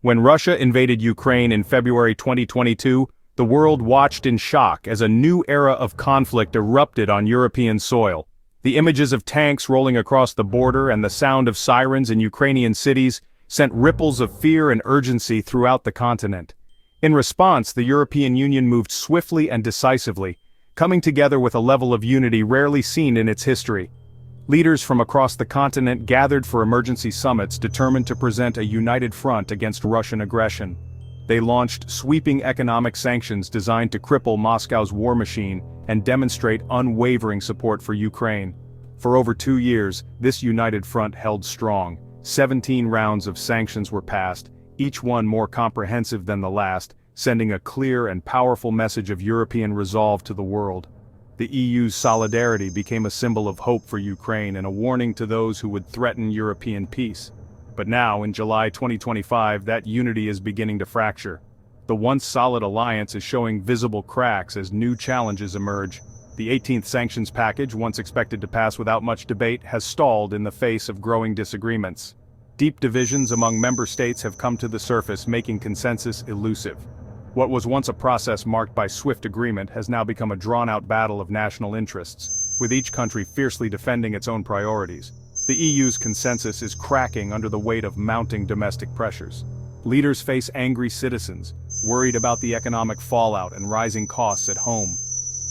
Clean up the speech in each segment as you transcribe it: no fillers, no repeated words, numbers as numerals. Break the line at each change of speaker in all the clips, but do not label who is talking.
When Russia invaded Ukraine in February 2022, the world watched in shock as a new era of conflict erupted on European soil. The images of tanks rolling across the border and the sound of sirens in Ukrainian cities sent ripples of fear and urgency throughout the continent. In response, the European Union moved swiftly and decisively, coming together with a level of unity rarely seen in its history. Leaders from across the continent gathered for emergency summits determined to present a united front against Russian aggression. They launched sweeping economic sanctions designed to cripple Moscow's war machine and demonstrate unwavering support for Ukraine. For over 2 years, this united front held strong. 17 rounds of sanctions were passed, each one more comprehensive than the last, sending a clear and powerful message of European resolve to the world. The EU's solidarity became a symbol of hope for Ukraine and a warning to those who would threaten European peace. But now, in July 2025, that unity is beginning to fracture. The once solid alliance is showing visible cracks as new challenges emerge. The 18th sanctions package, once expected to pass without much debate, has stalled in the face of growing disagreements. Deep divisions among member states have come to the surface, making consensus elusive. What was once a process marked by swift agreement has now become a drawn-out battle of national interests, with each country fiercely defending its own priorities. The EU's consensus is cracking under the weight of mounting domestic pressures. Leaders face angry citizens, worried about the economic fallout and rising costs at home.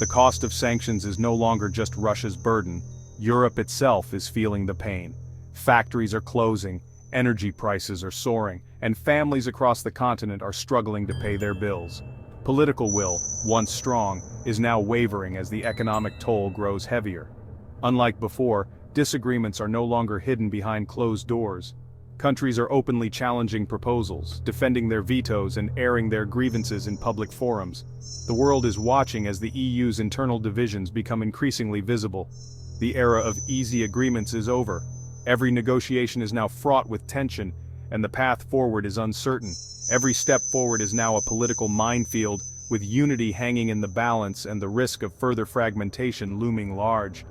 The cost of sanctions is no longer just Russia's burden. Europe itself is feeling the pain. Factories are closing, energy prices are soaring, and families across the continent are struggling to pay their bills. Political will, once strong, is now wavering as the economic toll grows heavier. Unlike before, disagreements are no longer hidden behind closed doors. Countries are openly challenging proposals, defending their vetoes and airing their grievances in public forums. The world is watching as the EU's internal divisions become increasingly visible. The era of easy agreements is over. Every negotiation is now fraught with tension, and the path forward is uncertain. Every step forward is now a political minefield, with unity hanging in the balance and the risk of further fragmentation looming large.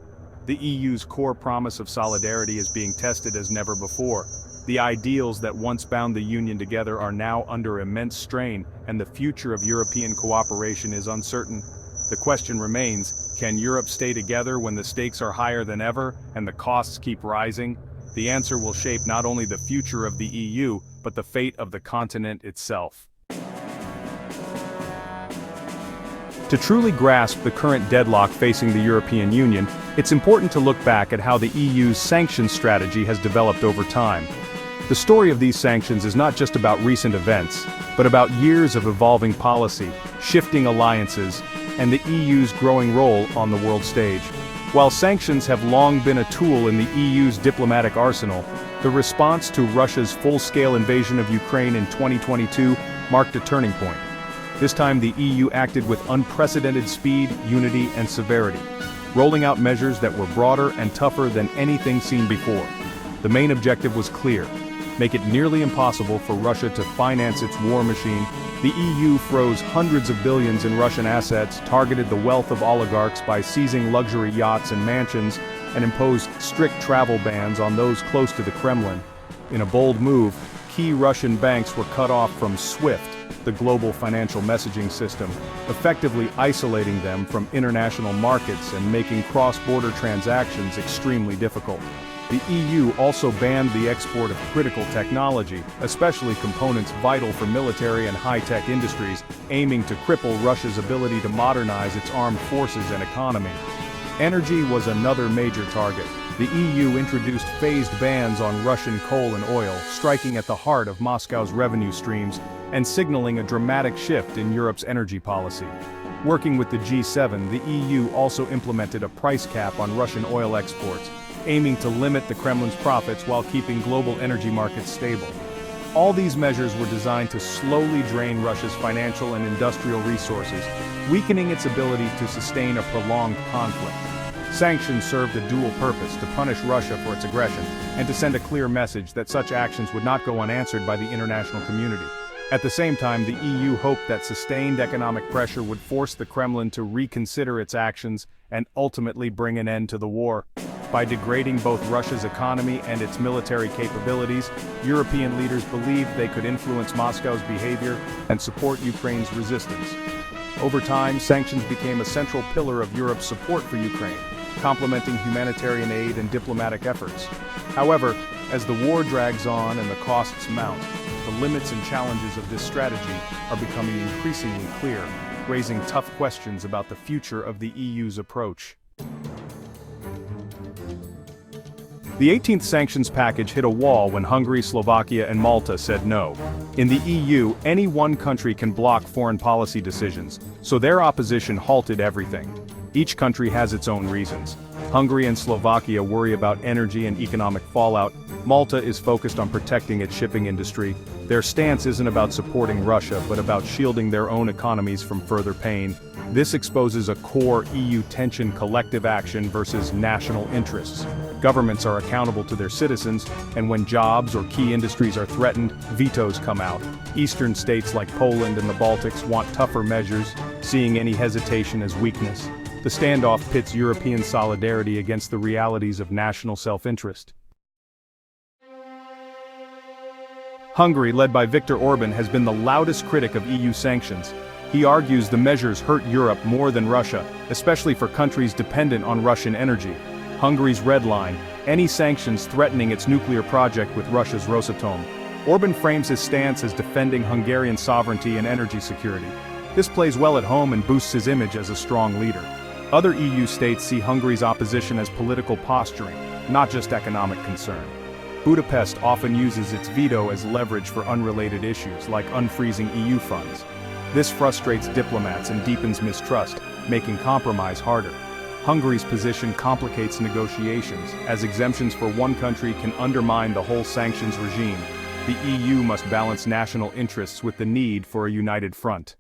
The EU's core promise of solidarity is being tested as never before. The ideals that once bound the Union together are now under immense strain, and the future of European cooperation is uncertain. The question remains, can Europe stay together when the stakes are higher than ever and the costs keep rising? The answer will shape not only the future of the EU, but the fate of the continent itself. To truly grasp the current deadlock facing the European Union, it's important to look back at how the EU's sanctions strategy has developed over time. The story of these sanctions is not just about recent events, but about years of evolving policy, shifting alliances, and the EU's growing role on the world stage. While sanctions have long been a tool in the EU's diplomatic arsenal, the response to Russia's full-scale invasion of Ukraine in 2022 marked a turning point. This time the EU acted with unprecedented speed, unity, and severity, rolling out measures that were broader and tougher than anything seen before. The main objective was clear: make it nearly impossible for Russia to finance its war machine. The EU froze hundreds of billions in Russian assets, targeted the wealth of oligarchs by seizing luxury yachts and mansions, and imposed strict travel bans on those close to the Kremlin. In a bold move, key Russian banks were cut off from SWIFT, the global financial messaging system, effectively isolating them from international markets and making cross-border transactions extremely difficult. The EU also banned the export of critical technology, especially components vital for military and high-tech industries, aiming to cripple Russia's ability to modernize its armed forces and economy. Energy was another major target. The EU introduced phased bans on Russian coal and oil, striking at the heart of Moscow's revenue streams and signaling a dramatic shift in Europe's energy policy. Working with the G7, the EU also implemented a price cap on Russian oil exports, aiming to limit the Kremlin's profits while keeping global energy markets stable. All these measures were designed to slowly drain Russia's financial and industrial resources, weakening its ability to sustain a prolonged conflict. Sanctions served a dual purpose: to punish Russia for its aggression, and to send a clear message that such actions would not go unanswered by the international community. At the same time, the EU hoped that sustained economic pressure would force the Kremlin to reconsider its actions and ultimately bring an end to the war. By degrading both Russia's economy and its military capabilities, European leaders believed they could influence Moscow's behavior and support Ukraine's resistance. Over time, sanctions became a central pillar of Europe's support for Ukraine, complementing humanitarian aid and diplomatic efforts. However, as the war drags on and the costs mount, the limits and challenges of this strategy are becoming increasingly clear, raising tough questions about the future of the EU's approach. The 18th sanctions package hit a wall when Hungary, Slovakia, and Malta said no. In the EU, any one country can block foreign policy decisions, so their opposition halted everything. Each country has its own reasons. Hungary and Slovakia worry about energy and economic fallout. Malta is focused on protecting its shipping industry. Their stance isn't about supporting Russia, but about shielding their own economies from further pain. This exposes a core EU tension: collective action versus national interests. Governments are accountable to their citizens, and when jobs or key industries are threatened, vetoes come out. Eastern states like Poland and the Baltics want tougher measures, seeing any hesitation as weakness. The standoff pits European solidarity against the realities of national self-interest. Hungary, led by Viktor Orban, has been the loudest critic of EU sanctions. He argues the measures hurt Europe more than Russia, especially for countries dependent on Russian energy. Hungary's red line: any sanctions threatening its nuclear project with Russia's Rosatom. Orban frames his stance as defending Hungarian sovereignty and energy security. This plays well at home and boosts his image as a strong leader. Other EU states see Hungary's opposition as political posturing, not just economic concern. Budapest often uses its veto as leverage for unrelated issues, like unfreezing EU funds. This frustrates diplomats and deepens mistrust, making compromise harder. Hungary's position complicates negotiations, as exemptions for one country can undermine the whole sanctions regime. The EU must balance national interests with the need for a united front.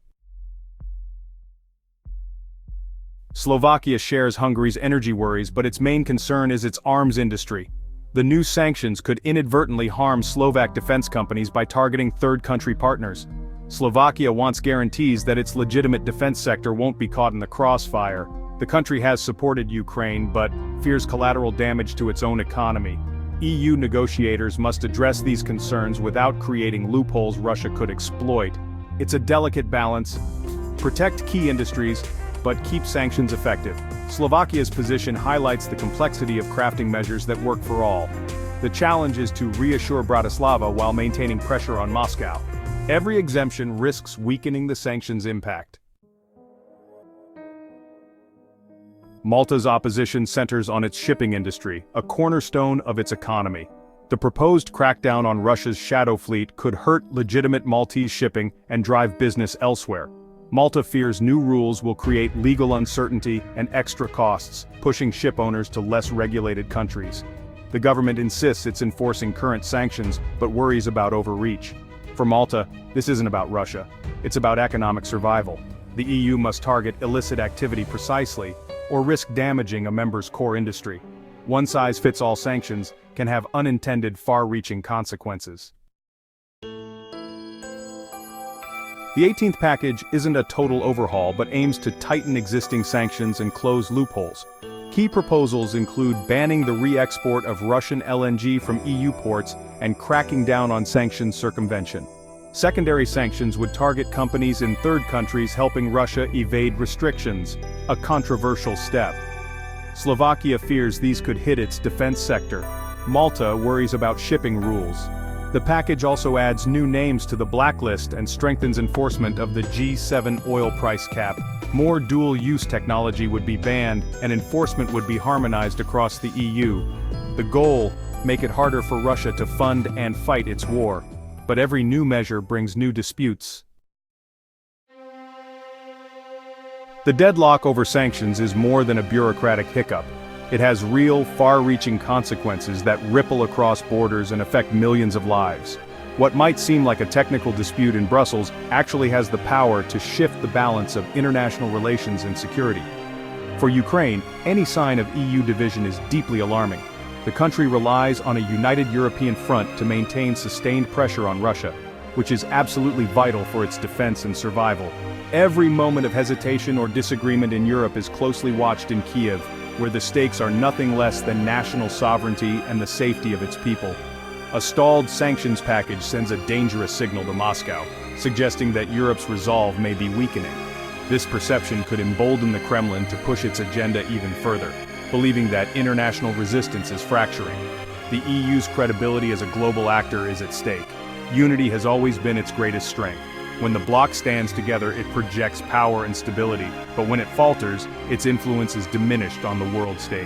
Slovakia shares Hungary's energy worries, but its main concern is its arms industry. The new sanctions could inadvertently harm Slovak defense companies by targeting third-country partners. Slovakia wants guarantees that its legitimate defense sector won't be caught in the crossfire. The country has supported Ukraine, but fears collateral damage to its own economy. EU negotiators must address these concerns without creating loopholes Russia could exploit. It's a delicate balance. Protect key industries, but keep sanctions effective. Slovakia's position highlights the complexity of crafting measures that work for all. The challenge is to reassure Bratislava while maintaining pressure on Moscow. Every exemption risks weakening the sanctions' impact. Malta's opposition centers on its shipping industry, a cornerstone of its economy. The proposed crackdown on Russia's shadow fleet could hurt legitimate Maltese shipping and drive business elsewhere. Malta fears new rules will create legal uncertainty and extra costs, pushing ship owners to less regulated countries. The government insists it's enforcing current sanctions, but worries about overreach. For Malta, this isn't about Russia. It's about economic survival. The EU must target illicit activity precisely, or risk damaging a member's core industry. One-size-fits-all sanctions can have unintended, far-reaching consequences. The 18th package isn't a total overhaul, but aims to tighten existing sanctions and close loopholes. Key proposals include banning the re-export of Russian LNG from EU ports and cracking down on sanctions circumvention. Secondary sanctions would target companies in third countries helping Russia evade restrictions, a controversial step. Slovakia fears these could hit its defense sector. Malta worries about shipping rules. The package also adds new names to the blacklist and strengthens enforcement of the G7 oil price cap. More dual-use technology would be banned, and enforcement would be harmonized across the EU. The goal: make it harder for Russia to fund and fight its war. But every new measure brings new disputes. The deadlock over sanctions is more than a bureaucratic hiccup. It has real, far-reaching consequences that ripple across borders and affect millions of lives. What might seem like a technical dispute in Brussels actually has the power to shift the balance of international relations and security. For Ukraine, any sign of EU division is deeply alarming. The country relies on a united European front to maintain sustained pressure on Russia, which is absolutely vital for its defense and survival. Every moment of hesitation or disagreement in Europe is closely watched in Kiev. where the stakes are nothing less than national sovereignty and the safety of its people. A stalled sanctions package sends a dangerous signal to Moscow, suggesting that Europe's resolve may be weakening. This perception could embolden the Kremlin to push its agenda even further, believing that international resistance is fracturing. The EU's credibility as a global actor is at stake. Unity has always been its greatest strength. When the bloc stands together, it projects power and stability, but when it falters, its influence is diminished on the world stage.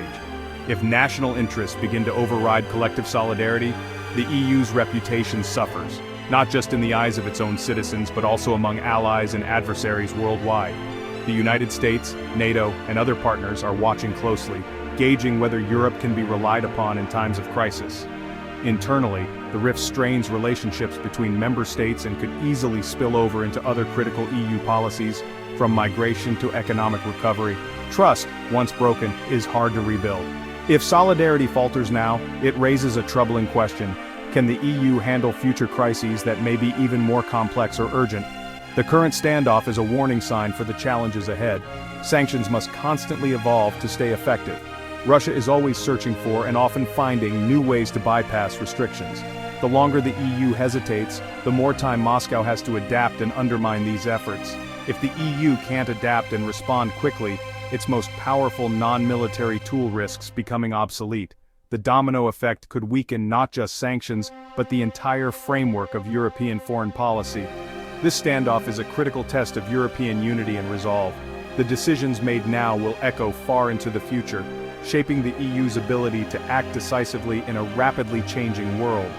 If national interests begin to override collective solidarity, the EU's reputation suffers, not just in the eyes of its own citizens but also among allies and adversaries worldwide. The United States, NATO, and other partners are watching closely, gauging whether Europe can be relied upon in times of crisis. Internally, the rift strains relationships between member states and could easily spill over into other critical EU policies, from migration to economic recovery. Trust, once broken, is hard to rebuild. If solidarity falters now, it raises a troubling question. Can the EU handle future crises that may be even more complex or urgent? The current standoff is a warning sign for the challenges ahead. Sanctions must constantly evolve to stay effective. Russia is always searching for and often finding new ways to bypass restrictions. The longer the EU hesitates, the more time Moscow has to adapt and undermine these efforts. If the EU can't adapt and respond quickly, its most powerful non-military tool risks becoming obsolete. The domino effect could weaken not just sanctions, but the entire framework of European foreign policy. This standoff is a critical test of European unity and resolve. The decisions made now will echo far into the future, shaping the EU's ability to act decisively in a rapidly changing world.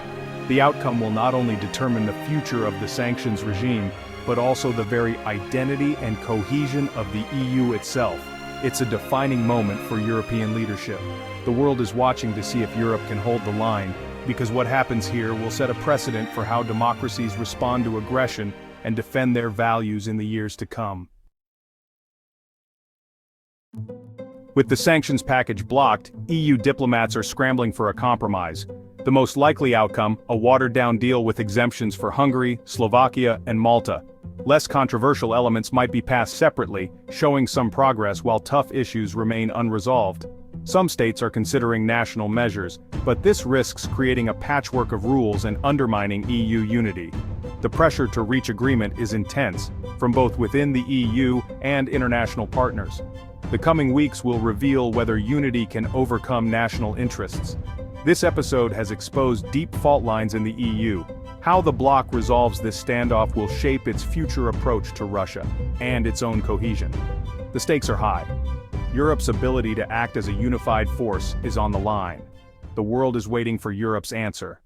The outcome will not only determine the future of the sanctions regime, but also the very identity and cohesion of the EU itself. It's a defining moment for European leadership. The world is watching to see if Europe can hold the line, because what happens here will set a precedent for how democracies respond to aggression and defend their values in the years to come. With the sanctions package blocked, EU diplomats are scrambling for a compromise. The most likely outcome, a watered-down deal with exemptions for Hungary, Slovakia, and Malta. Less controversial elements might be passed separately, showing some progress while tough issues remain unresolved. Some states are considering national measures, but this risks creating a patchwork of rules and undermining EU unity. The pressure to reach agreement is intense, from both within the EU and international partners. The coming weeks will reveal whether unity can overcome national interests. This episode has exposed deep fault lines in the EU. How the bloc resolves this standoff will shape its future approach to Russia and its own cohesion. The stakes are high. Europe's ability to act as a unified force is on the line. The world is waiting for Europe's answer.